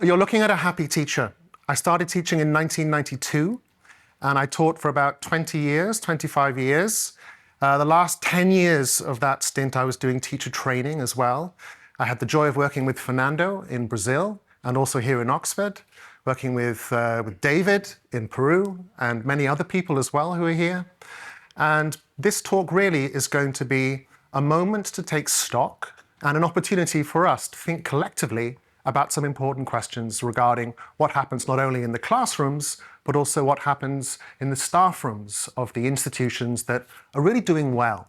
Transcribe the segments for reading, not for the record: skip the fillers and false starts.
You're looking at a happy teacher. I started teaching in 1992, and I taught for about 20 years, 25 years. The last 10 years of that stint, I was doing teacher training as well. I had the joy of working with Fernando in Brazil, and also here in Oxford, working with David in Peru, and many other people as well who are here. And this talk really is going to be a moment to take stock and an opportunity for us to think collectively about some important questions regarding what happens not only in the classrooms, but also what happens in the staff rooms of the institutions that are really doing well.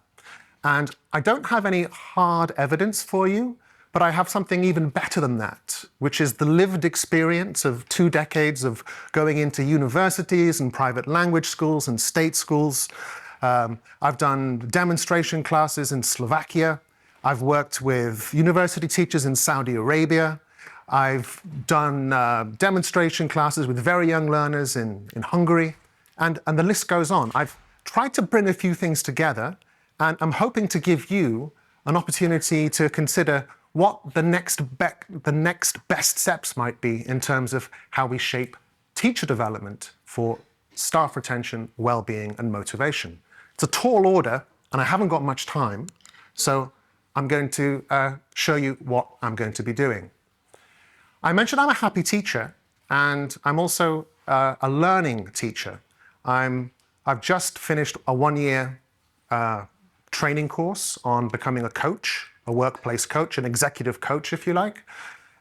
And I don't have any hard evidence for you, but I have something even better than that, which is the lived experience of 2 decades of going into universities and private language schools and state schools. I've done demonstration classes in Slovakia. I've worked with university teachers in Saudi Arabia. I've done demonstration classes with very young learners in Hungary, and the list goes on. I've tried to bring a few things together, and I'm hoping to give you an opportunity to consider what the next best steps might be in terms of how we shape teacher development for staff retention, well-being, and motivation. It's a tall order, and I haven't got much time, so I'm going to show you what I'm going to be doing. I mentioned I'm a happy teacher, and I'm also a learning teacher. I've just finished a 1-year training course on becoming a coach, a workplace coach, an executive coach, if you like.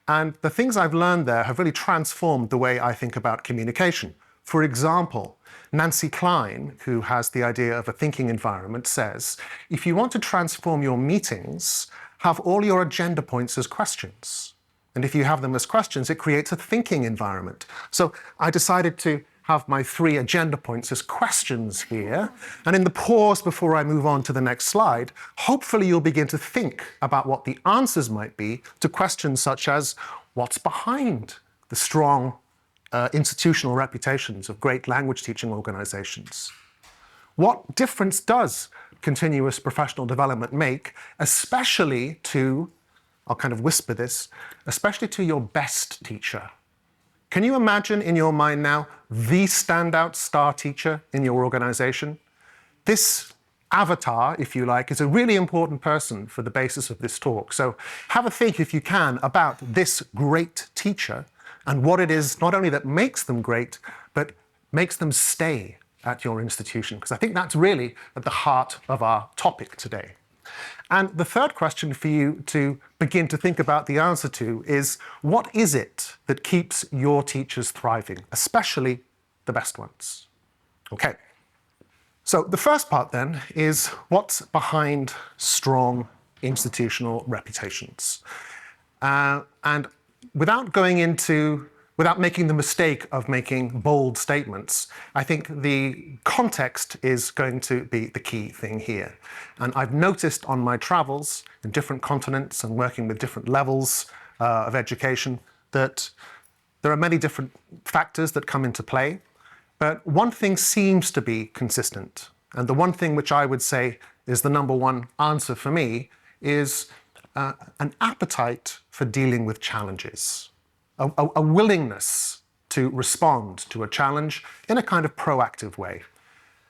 And the things I've learned there have really transformed the way I think about communication. For example, Nancy Klein, who has the idea of a thinking environment, says, if you want to transform your meetings, have all your agenda points as questions. And if you have them as questions, it creates a thinking environment. So I decided to have my 3 agenda points as questions here. And in the pause before I move on to the next slide, hopefully you'll begin to think about what the answers might be to questions such as, what's behind the strong institutional reputations of great language teaching organizations? What difference does continuous professional development make, especially to, I'll kind of whisper this, especially to your best teacher? Can you imagine in your mind now the standout star teacher in your organization? This avatar, if you like, is a really important person for the basis of this talk. So have a think, if you can, about this great teacher and what it is not only that makes them great, but makes them stay at your institution, because I think that's really at the heart of our topic today. And the third question for you to begin to think about the answer to is, what is it that keeps your teachers thriving, especially the best ones? Okay. So the first part then is, what's behind strong institutional reputations? And without making the mistake of making bold statements, I think the context is going to be the key thing here. And I've noticed on my travels in different continents and working with different levels of education that there are many different factors that come into play. But one thing seems to be consistent. And the one thing which I would say is the number one answer for me is an appetite for dealing with challenges. A willingness to respond to a challenge in a kind of proactive way.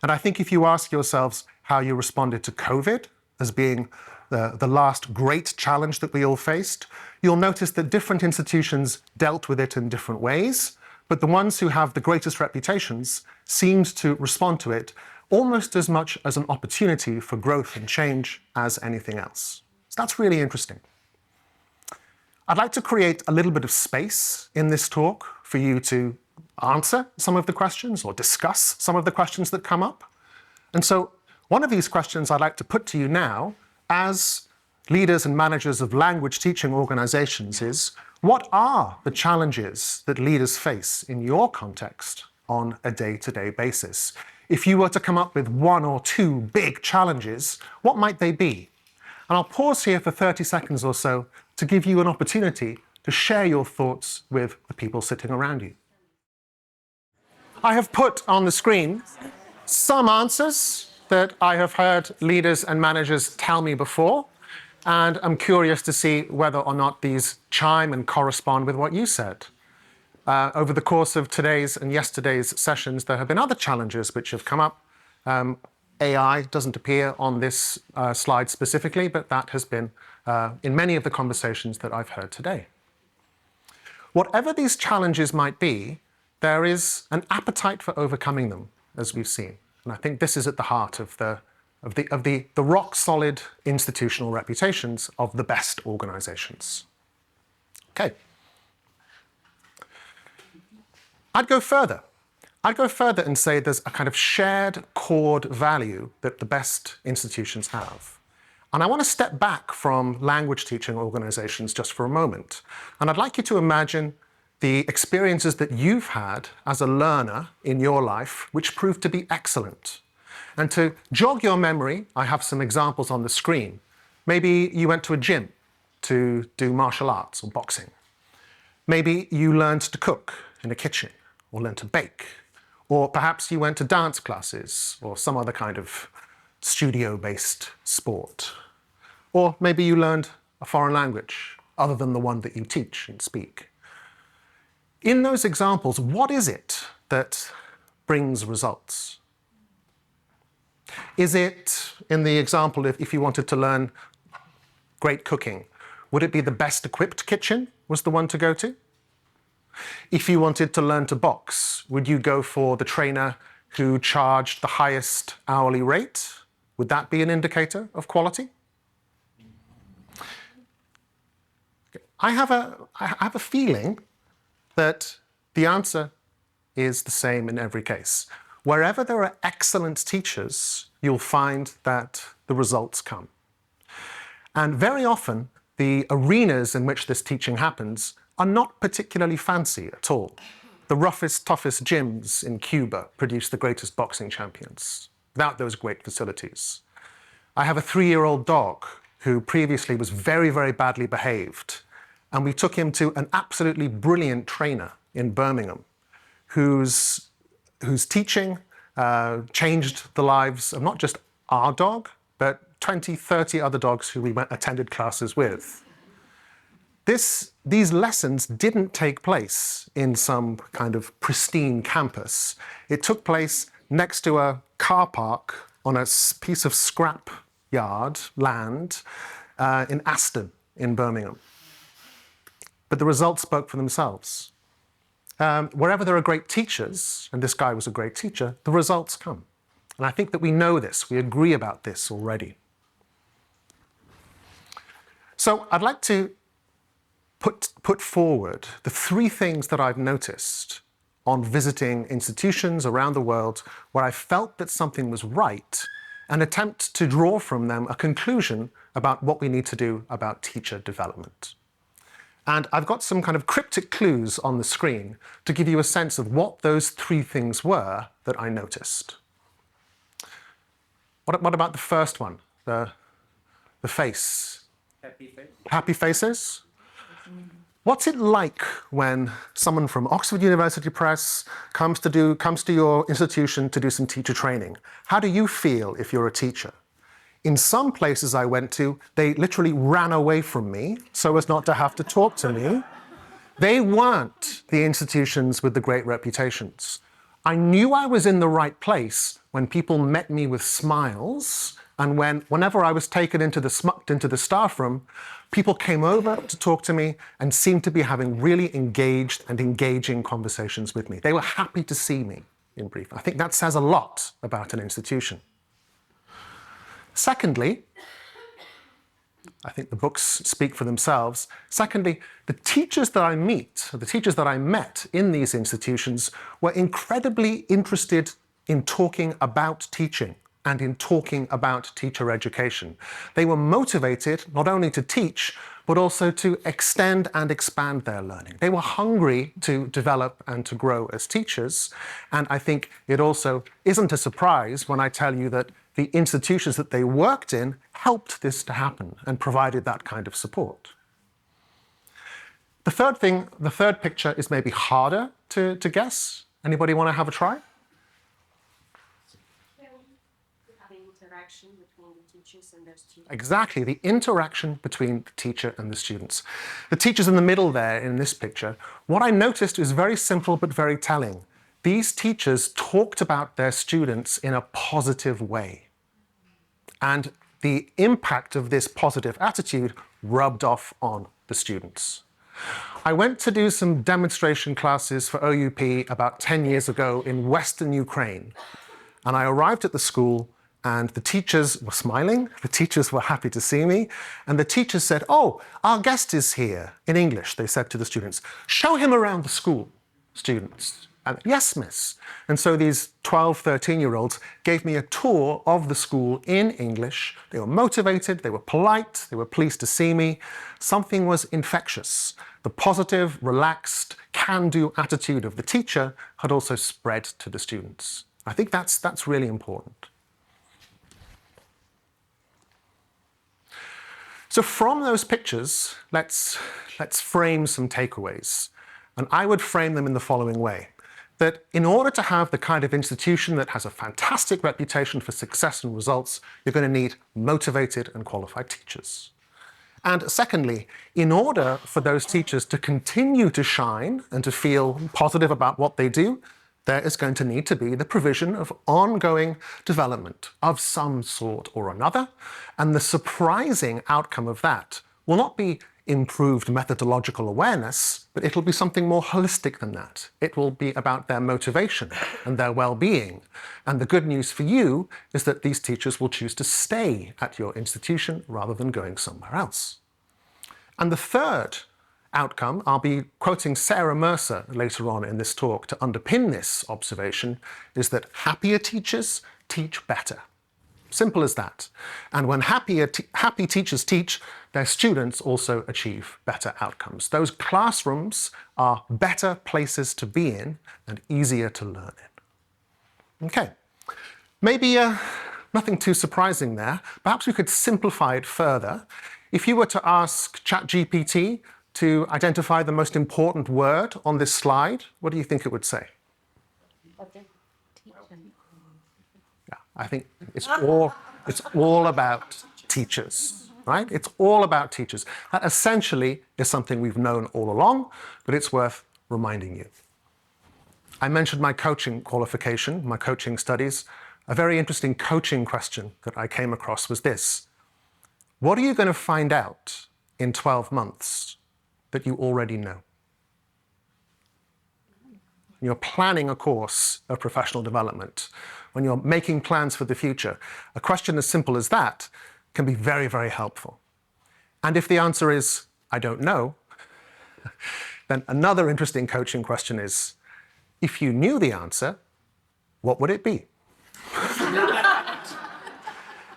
And I think if you ask yourselves how you responded to COVID as being the last great challenge that we all faced, you'll notice that different institutions dealt with it in different ways, but the ones who have the greatest reputations seemed to respond to it almost as much as an opportunity for growth and change as anything else. So that's really interesting. I'd like to create a little bit of space in this talk for you to answer some of the questions or discuss some of the questions that come up. And so one of these questions I'd like to put to you now as leaders and managers of language teaching organizations is, what are the challenges that leaders face in your context on a day-to-day basis? If you were to come up with 1 or 2 big challenges, what might they be? And I'll pause here for 30 seconds or so to give you an opportunity to share your thoughts with the people sitting around you. I have put on the screen some answers that I have heard leaders and managers tell me before, and I'm curious to see whether or not these chime and correspond with what you said. Over the course of today's and yesterday's sessions, there have been other challenges which have come up. AI doesn't appear on this slide specifically, but that has been in many of the conversations that I've heard today. Whatever these challenges might be, there is an appetite for overcoming them, as we've seen. And I think this is at the heart of the rock-solid institutional reputations of the best organizations. Okay. I'd go further. I'd go further and say there's a kind of shared chord value that the best institutions have. And I want to step back from language teaching organizations just for a moment. And I'd like you to imagine the experiences that you've had as a learner in your life, which proved to be excellent. And to jog your memory, I have some examples on the screen. Maybe you went to a gym to do martial arts or boxing. Maybe you learned to cook in a kitchen or learned to bake. Or perhaps you went to dance classes or some other kind of studio-based sport. Or maybe you learned a foreign language other than the one that you teach and speak. In those examples, what is it that brings results? Is it, in the example, if you wanted to learn great cooking, would it be the best equipped kitchen was the one to go to? If you wanted to learn to box, would you go for the trainer who charged the highest hourly rate? Would that be an indicator of quality? I have a feeling that the answer is the same in every case. Wherever there are excellent teachers, you'll find that the results come. And very often, the arenas in which this teaching happens are not particularly fancy at all. The roughest, toughest gyms in Cuba produce the greatest boxing champions without those great facilities. I have a 3-year-old dog who previously was very, very badly behaved, and we took him to an absolutely brilliant trainer in Birmingham whose teaching changed the lives of not just our dog, but 20, 30 other dogs who we attended classes with. These lessons didn't take place in some kind of pristine campus. It took place next to a car park on a piece of scrap yard land in Aston in Birmingham. But the results spoke for themselves. Wherever there are great teachers, and this guy was a great teacher, the results come. And I think that we know this, we agree about this already. So I'd like to put forward the 3 things that I've noticed on visiting institutions around the world where I felt that something was right and attempt to draw from them a conclusion about what we need to do about teacher development. And I've got some kind of cryptic clues on the screen to give you a sense of what those 3 things were that I noticed. What about the first one, the face? Happy face. Happy faces? What's it like when someone from Oxford University Press comes to your institution to do some teacher training? How do you feel if you're a teacher? In some places I went to, they literally ran away from me so as not to have to talk to me. They weren't the institutions with the great reputations. I knew I was in the right place when people met me with smiles, and whenever I was taken into the staff room, people came over to talk to me and seemed to be having really engaged and engaging conversations with me. They were happy to see me, in brief. I think that says a lot about an institution. Secondly, I think the books speak for themselves. Secondly, the teachers that I met in these institutions were incredibly interested in talking about teaching and in talking about teacher education. They were motivated not only to teach, but also to extend and expand their learning. They were hungry to develop and to grow as teachers. And I think it also isn't a surprise when I tell you that the institutions that they worked in helped this to happen and provided that kind of support. The third picture is maybe harder to guess. Anybody want to have a try? The interaction between the teachers and their students. Exactly, the interaction between the teacher and the students. The teachers in the middle there in this picture, what I noticed is very simple but very telling. These teachers talked about their students in a positive way. And the impact of this positive attitude rubbed off on the students. I went to do some demonstration classes for OUP about 10 years ago in Western Ukraine. And I arrived at the school and the teachers were smiling, the teachers were happy to see me, and the teachers said, "Oh, our guest is here." In English, they said to the students, "Show him around the school, students." And, "Yes, miss." And so these 12, 13-year-olds gave me a tour of the school in English. They were motivated, they were polite, they were pleased to see me. Something was infectious. The positive, relaxed, can-do attitude of the teacher had also spread to the students. I think that's really important. So from those pictures, let's frame some takeaways. And I would frame them in the following way. That in order to have the kind of institution that has a fantastic reputation for success and results, you're going to need motivated and qualified teachers. And secondly, in order for those teachers to continue to shine and to feel positive about what they do, there is going to need to be the provision of ongoing development of some sort or another. And the surprising outcome of that will not be improved methodological awareness, but it'll be something more holistic than that. It will be about their motivation and their well-being. And the good news for you is that these teachers will choose to stay at your institution rather than going somewhere else. And the third outcome, I'll be quoting Sarah Mercer later on in this talk to underpin this observation, is that happier teachers teach better. Simple as that. And when happy teachers teach, their students also achieve better outcomes. Those classrooms are better places to be in and easier to learn in. Okay, maybe nothing too surprising there. Perhaps we could simplify it further. If you were to ask ChatGPT to identify the most important word on this slide, what do you think it would say? Yeah, I think it's all about teachers, right? It's all about teachers. That essentially is something we've known all along, but it's worth reminding you. I mentioned my coaching qualification, my coaching studies. A very interesting coaching question that I came across was this: what are you going to find out in 12 months that you already know? You're planning a course of professional development, when you're making plans for the future, a question as simple as that can be very, very helpful. And if the answer is, "I don't know," then another interesting coaching question is, if you knew the answer, what would it be?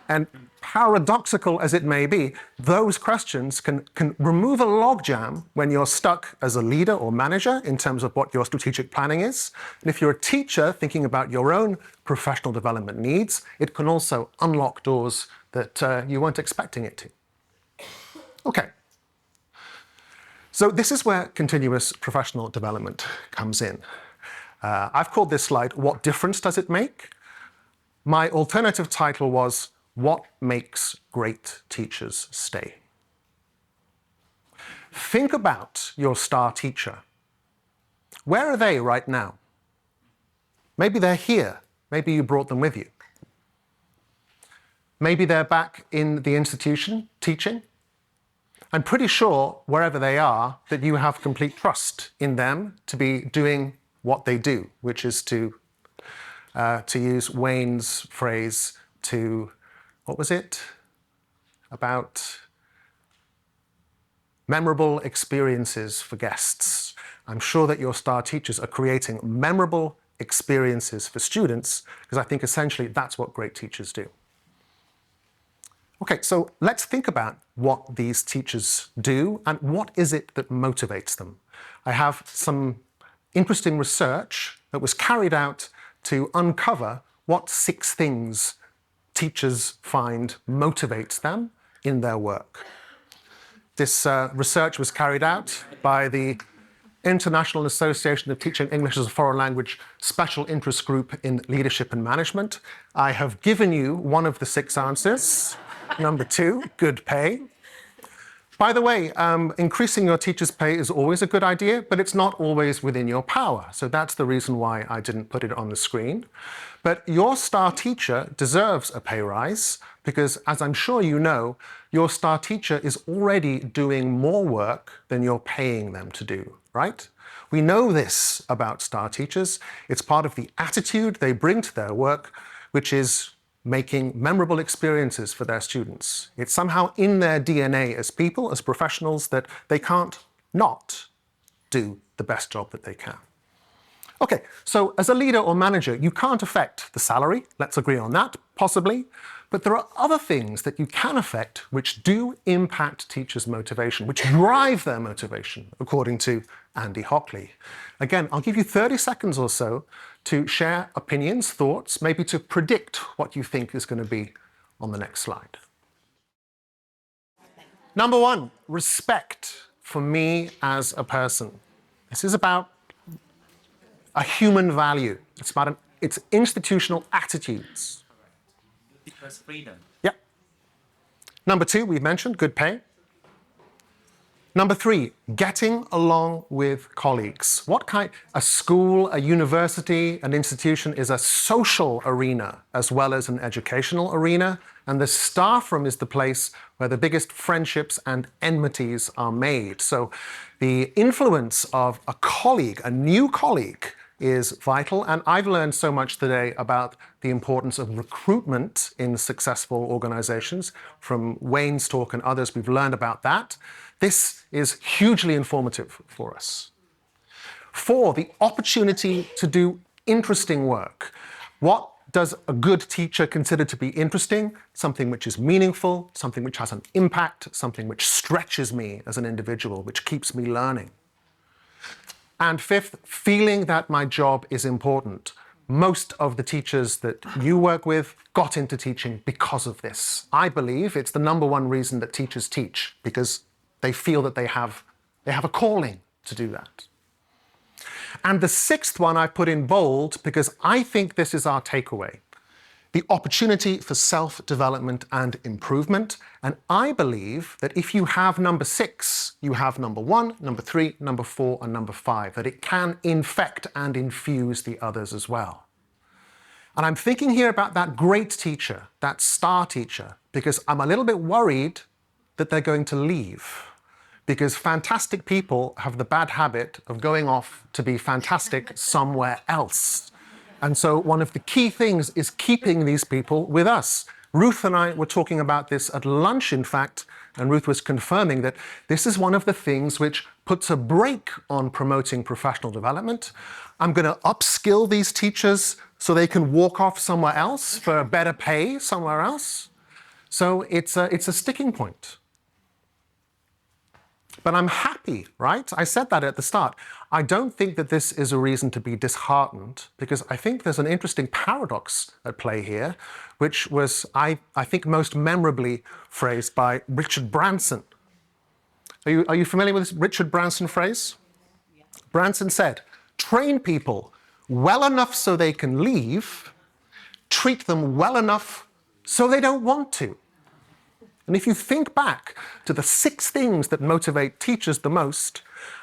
And paradoxical as it may be, those questions can remove a logjam when you're stuck as a leader or manager in terms of what your strategic planning is. And if you're a teacher thinking about your own professional development needs, it can also unlock doors that you weren't expecting it to. Okay. So this is where continuous professional development comes in. I've called this slide, "What difference does it make?" My alternative title was, "What makes great teachers stay?" Think about your star teacher. Where are they right now? Maybe they're here. Maybe you brought them with you. Maybe they're back in the institution teaching. I'm pretty sure, wherever they are, that you have complete trust in them to be doing what they do, which is to use Wayne's phrase, what was it? About memorable experiences for guests. I'm sure that your star teachers are creating memorable experiences for students, because I think essentially that's what great teachers do. Okay, so let's think about what these teachers do and what is it that motivates them. I have some interesting research that was carried out to uncover what 6 things teachers find motivates them in their work. This research was carried out by the International Association of Teaching English as a Foreign Language Special Interest Group in Leadership and Management. I have given you one of the 6 answers. Number 2, good pay. By the way, increasing your teacher's pay is always a good idea, but it's not always within your power. So that's the reason why I didn't put it on the screen. But your star teacher deserves a pay rise because, as I'm sure you know, your star teacher is already doing more work than you're paying them to do, right? We know this about star teachers. It's part of the attitude they bring to their work, which is making memorable experiences for their students. It's somehow in their DNA as people, as professionals, that they can't not do the best job that they can. Okay, so as a leader or manager, you can't affect the salary, let's agree on that, possibly, but there are other things that you can affect which do impact teachers' motivation, which drive their motivation, according to Andy Hockley. Again, I'll give you 30 seconds or so to share opinions, thoughts, maybe to predict what you think is going to be on the next slide. Number 1, respect for me as a person. This is about a human value. It's institutional attitudes. Because freedom. Yeah. Number 2, we've mentioned good pay. Number 3, getting along with colleagues. A school, a university, an institution is a social arena as well as an educational arena, and the staff room is the place where the biggest friendships and enmities are made. So the influence of a colleague, a new colleague, is vital, and I've learned so much today about the importance of recruitment in successful organizations. From Wayne's talk and others, we've learned about that. This is hugely informative for us. 4, the opportunity to do interesting work. What does a good teacher consider to be interesting? Something which is meaningful, something which has an impact, something which stretches me as an individual, which keeps me learning. And 5th, feeling that my job is important. Most of the teachers that you work with got into teaching because of this. I believe it's the number 1 reason that teachers teach, because they feel that they have a calling to do that. And the 6th one I put in bold because I think this is our takeaway. The opportunity for self-development and improvement. And I believe that if you have number 6, you have number 1, number 3, number 4, and number 5, that it can infect and infuse the others as well. And I'm thinking here about that great teacher, that star teacher, because I'm a little bit worried that they're going to leave. Because fantastic people have the bad habit of going off to be fantastic somewhere else. And so one of the key things is keeping these people with us. Ruth and I were talking about this at lunch, in fact, and Ruth was confirming that this is one of the things which puts a brake on promoting professional development. I'm going to upskill these teachers so they can walk off somewhere else for better pay somewhere else. So it's a sticking point. But I'm happy, right? I said that at the start. I don't think that this is a reason to be disheartened, because I think there's an interesting paradox at play here, which was, I think, most memorably phrased by Richard Branson. Are you familiar with this Richard Branson phrase? Yeah. Branson said, train people well enough so they can leave, treat them well enough so they don't want to. And if you think back to the 6 things that motivate teachers the most,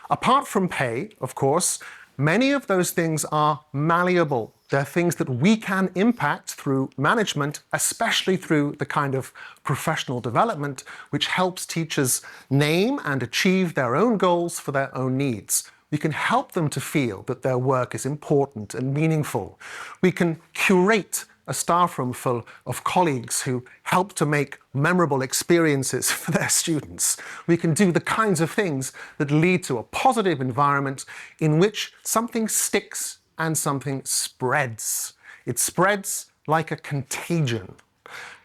apart from pay, of course, many of those things are malleable. They're things that we can impact through management, especially through the kind of professional development which helps teachers name and achieve their own goals for their own needs. We can help them to feel that their work is important and meaningful. We can curate a staff room full of colleagues who help to make memorable experiences for their students. We can do the kinds of things that lead to a positive environment in which something sticks and something spreads. It spreads like a contagion.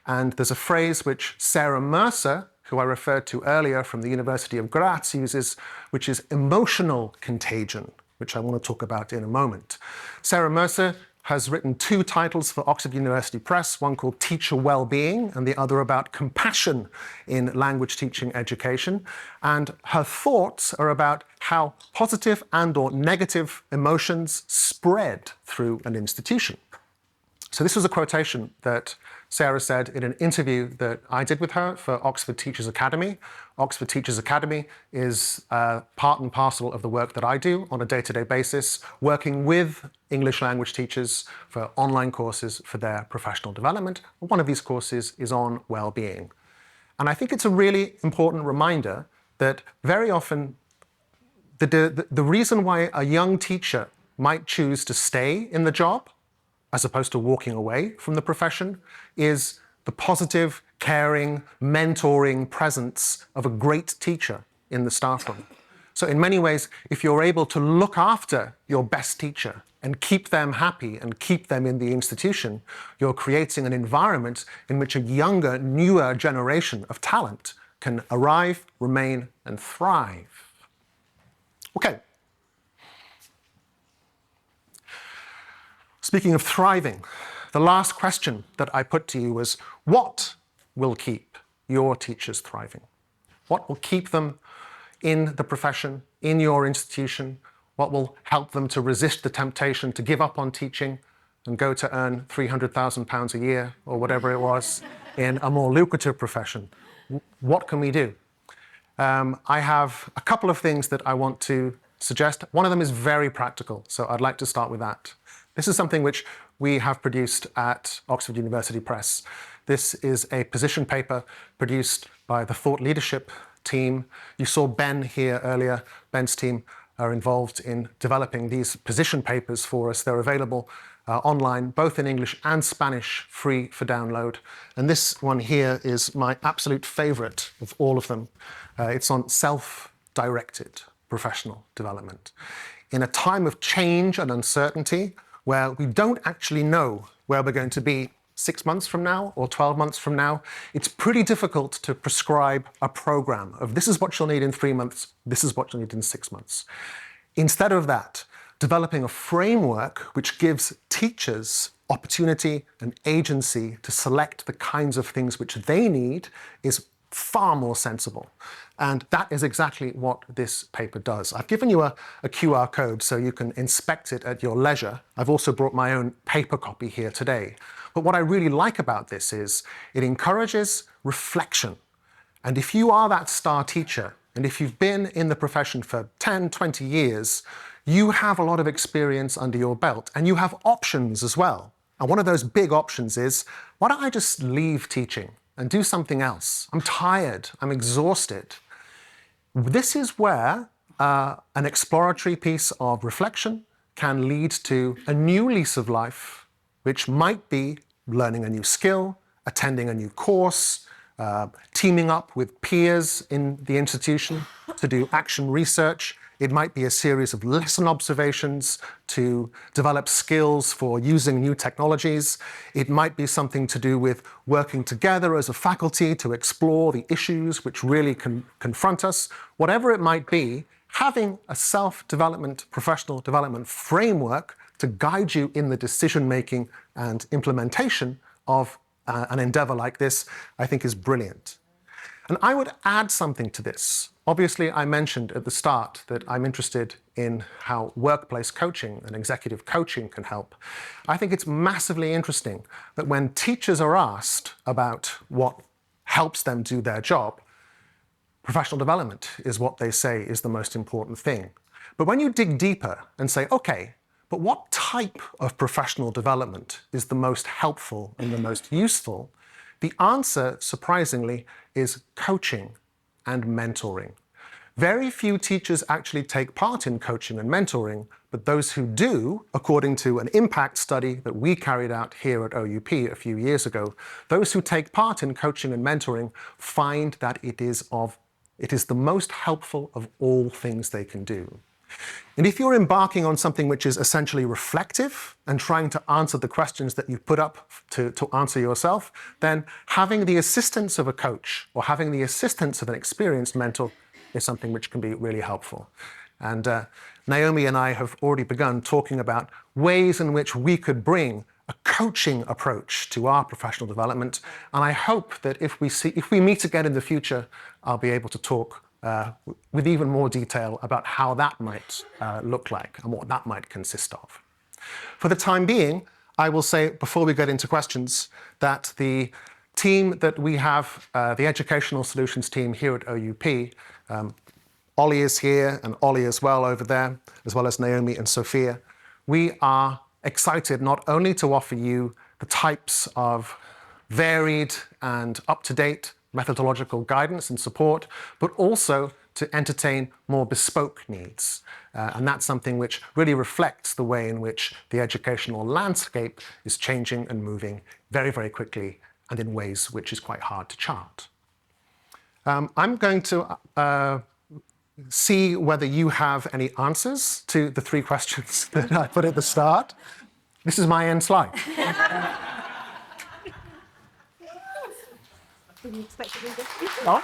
And there's a phrase which Sarah Mercer, who I referred to earlier from the University of Graz, uses, which is emotional contagion, which I want to talk about in a moment. Sarah Mercer has written 2 titles for Oxford University Press, one called Teacher Wellbeing and the other about compassion in language teaching education. And her thoughts are about how positive and/or negative emotions spread through an institution. So this was a quotation that Sarah said in an interview that I did with her for Oxford Teachers Academy. Oxford Teachers Academy is part and parcel of the work that I do on a day-to-day basis, working with English language teachers for online courses for their professional development. One of these courses is on well-being. And I think it's a really important reminder that very often the reason why a young teacher might choose to stay in the job as opposed to walking away from the profession, is the positive, caring, mentoring presence of a great teacher in the staff room. So in many ways, if you're able to look after your best teacher and keep them happy and keep them in the institution, you're creating an environment in which a younger, newer generation of talent can arrive, remain, and thrive. Okay. Speaking of thriving, the last question that I put to you was, what will keep your teachers thriving? What will keep them in the profession, in your institution? What will help them to resist the temptation to give up on teaching and go to earn £300,000 a year or whatever it was in a more lucrative profession? What can we do? I have a couple of things that I want to suggest. One of them is very practical, so I'd like to start with that. This is something which we have produced at Oxford University Press. This is a position paper produced by the Thought Leadership team. You saw Ben here earlier. Ben's team are involved in developing these position papers for us. They're available online, both in English and Spanish, free for download. And this one here is my absolute favorite of all of them. It's on self-directed professional development. In a time of change and uncertainty, where we don't actually know where we're going to be 6 months from now or 12 months from now, it's pretty difficult to prescribe a program of this is what you'll need in 3 months, this is what you'll need in 6 months. Instead of that, developing a framework which gives teachers opportunity and agency to select the kinds of things which they need is far more sensible. And that is exactly what this paper does. I've given you a QR code so you can inspect it at your leisure. I've also brought my own paper copy here today. But what I really like about this is it encourages reflection. And if you are that star teacher, and if you've been in the profession for 10, 20 years, you have a lot of experience under your belt, and you have options as well. And one of those big options is, why don't I just leave teaching and do something else? I'm tired, I'm exhausted. This is where an exploratory piece of reflection can lead to a new lease of life, which might be learning a new skill, attending a new course, teaming up with peers in the institution to do action research. It might be a series of lesson observations to develop skills for using new technologies. It might be something to do with working together as a faculty to explore the issues which really confront us. Whatever it might be, having a self-development, professional development framework to guide you in the decision-making and implementation of an endeavor like this, I think is brilliant. And I would add something to this. Obviously, I mentioned at the start that I'm interested in how workplace coaching and executive coaching can help. I think it's massively interesting that when teachers are asked about what helps them do their job, professional development is what they say is the most important thing. But when you dig deeper and say, okay, but what type of professional development is the most helpful and the most useful? The answer, surprisingly, is coaching and mentoring. Very few teachers actually take part in coaching and mentoring, but those who do, according to an impact study that we carried out here at OUP a few years ago, those who take part in coaching and mentoring find that it is the most helpful of all things they can do. And if you're embarking on something which is essentially reflective and trying to answer the questions that you've put up to answer yourself, then having the assistance of a coach or having the assistance of an experienced mentor is something which can be really helpful. And Naomi and I have already begun talking about ways in which we could bring a coaching approach to our professional development. And I hope that if we meet again in the future, I'll be able to talk with even more detail about how that might look like and what that might consist of. For the time being, I will say, before we get into questions, that the team that we have, the Educational Solutions team here at OUP, Ollie is here and Ollie as well over there, as well as Naomi and Sophia. We are excited not only to offer you the types of varied and up-to-date methodological guidance and support, but also to entertain more bespoke needs. And that's something which really reflects the way in which the educational landscape is changing and moving very, very quickly and in ways which is quite hard to chart. I'm going to see whether you have any answers to the 3 questions that I put at the start. This is my end slide. Didn't expect to do this. Oh.